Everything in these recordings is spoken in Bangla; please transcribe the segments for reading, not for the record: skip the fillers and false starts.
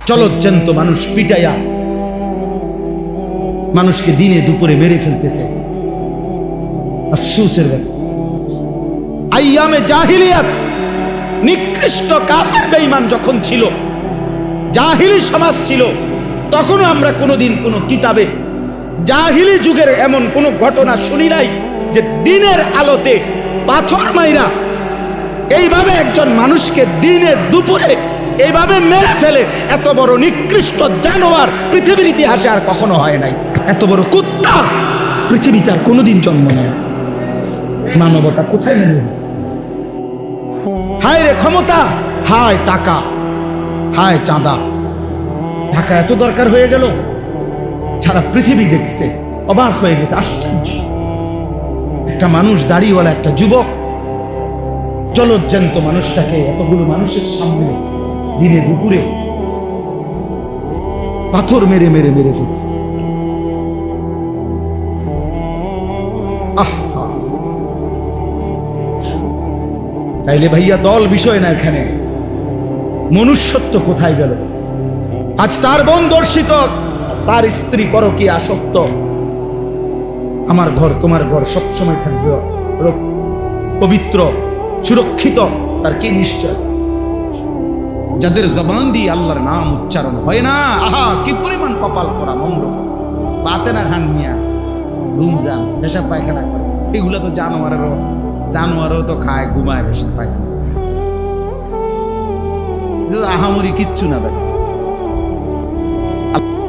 চলজ্জান্ত মানুষ পিটাইয়া মানুষকে দিনে দুপুরে মেরে ফেলতেছে। আফসোসের ব্যাপার, আইয়ামে জাহিলিয়াত নিকৃষ্ট কাফের বেঈমান যখন ছিল, জাহিলি সমাজ ছিল, তখনও আমরা কোনোদিন কোনো কিতাবে জাহিলি যুগের এমন কোনো ঘটনা শুনি নাই যে দিনের আলোতে পাথর মাইরা এইভাবে একজন মানুষকে দিনে দুপুরে এইভাবে মেরে ফেলে। এত বড় নিকৃষ্ট জানোয়ার পৃথিবীর ইতিহাসে আর কখনো হয় নাই। এত বড় কুত্তা পৃথিবীতে আর কোনোদিন জন্ম নেয়। মানবতা কোথায় নেমে গেছে? হায় রে ক্ষমতা, হায় টাকা, হায় চাঁদা। টাকা এত দরকার হয়ে গেল, সারা পৃথিবী দেখছে, অবাক হয়ে গেছে। আশ্চর্য, একটা মানুষ, দাড়িওয়ালা একটা যুবক, চলজ্জান্ত মানুষটাকে এতগুলো মানুষের সামনে দিনে দুপুরে পাথর মেরে মেরে মেরে ফেলছে। আহা, তাইলে ভাইয়া দল বিষয় না, এখানে মনুষ্যত্ব কোথায় গেল? আজ তার বোন দর্শিত, তার স্ত্রী পরকীয়া আসক্ত। আমার ঘর তোমার ঘর সবসময় থাকবে পবিত্র, সুরক্ষিত, তার কি নিশ্চয়? যাদের জবান দিয়ে আল্লাহর নাম উচ্চারণ হয় না, আহা কি পরিমাণ কপাল পোড়া মন্দ। বাতে না খান মিয়া, ঘুমজান, পেশাব পায়খানা করে, এগুলো তো জানোয়ারও তো খায়, ঘুমায়, পেশাব পায়খানা। আহামরি কিচ্ছু না বেটা।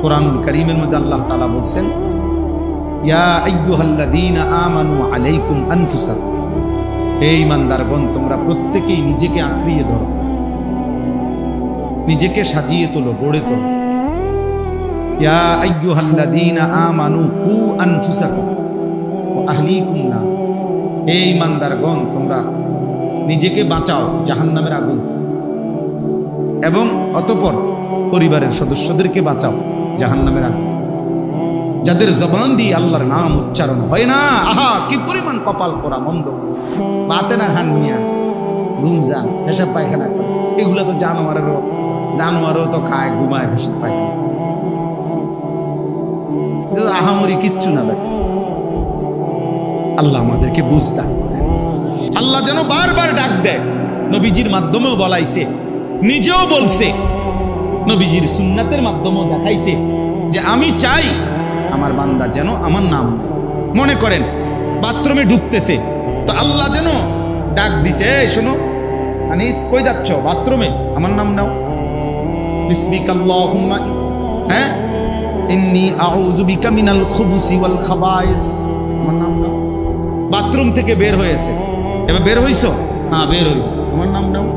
কোরআনুল কারীমের মধ্যে আল্লাহ তাআলা বলছেন, ইয়া আইয়ুহাল্লাযীনা আমানু আলাইকুম আনফুসাকুম, হে ঈমানদারগণ, তোমরা প্রত্যেকেই নিজেকে আঁকড়িয়ে ধরো, নিজেকে সাজিয়ে তোলো, গড়ে তোলো। ইয়া আইয়ুহাল্লাযীনা আমানু কু আনফুসাকুম ওয়া আহলিকুম নার, হে ঈমানদারগণ, তোমরা নিজেকে বাঁচাও জাহান্নামের আগুন থেকে, এবং অতঃপর পরিবারের সদস্যদেরকে বাঁচাও জাহান্নামের আগুন। যাদের জবান দিয়ে আল্লাহর নাম উচ্চারণ হয় না, আহা কি পরিমাণ কপাল পোড়া মন্দ। বাতে না খান মিয়া, ঘুমজান, পেশাব পায়খানা করে, এগুলো তো জানোয়ারও তো খায়, ঘুমায়, পেশাব পায়খানা। আহামরি কিচ্ছু না বেটা। আল্লাহ আমাদেরকে বুঝ দান করেন। আল্লাহ যেন বারবার ডাক দেয়, নবীজির মাধ্যমেও বলাইছে, নিজেও বলছে, নবীজির সুন্নাতের মাধ্যমেও দেখাইছে যে আমি চাই আমার বান্দা যেন আমার নাম, মনে করেন বাথরুমে ঢুকতেছে, তো আল্লাহ যেন ডাক দিছে, এই শোনো আনিস, কই যাচ্ছ? বাথরুমে, আমার নাম নাও, বিসমিকাল্লাহুম্মা, হ্যাঁ, ইন্নী আউযু বিকা মিনাল খুবুসি ওয়াল খাবায়েস, আমার নাম নাও। বাথরুম থেকে বের হয়েছে, এবার বের হইছো? হ্যাঁ বের হইছো, আমার নাম নাও।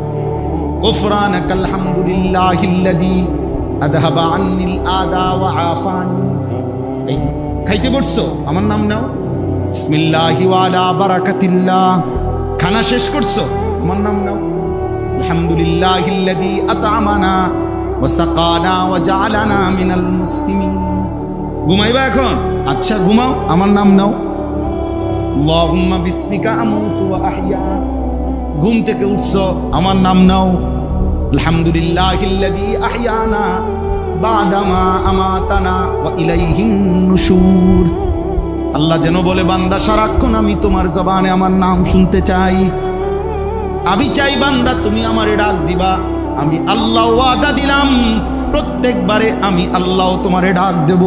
গুফরানাকাল হামদুলিল্লাহিল্লাযী আযহাবা আন্নিল আদা ওয়া আফানি, এই যে খাইতে বসছো, আমার নাম নাও, বিসমিল্লাহি ওয়া আলা বারাকাতিল্লাহ। খানা শেষ করছো, আমার নাম নাও, আলহামদুলিল্লাহিল্লাযী আত'আমানা ওয়া সাকানা ওয়া জাআলানা মিনাল মুসলিমিন। ঘুমাইবা এখন? আচ্ছা ঘুমাও, আমার নাম নাও, আল্লাহুম্মা বিসমিকা আমুতু ওয়া আহইয়া। ঘুম থেকে উঠছো, আমার নাম নাও, আলহামদুলিল্লাহিল্লাযী আহইয়ানা বাদামা আমাতানা ওয়া ইলাইহিন নুশুর। আল্লাহ যেন বলে, বান্দা সারাক্ষণ আমি তোমার জবানে আমার নাম শুনতে চাই। আমি চাই বান্দা তুমি আমারে ডাক দিবা। আমি আল্লাহ ওয়াদা দিলাম, প্রত্যেকবারে আমি আল্লাহ তোমারে ডাক দেব।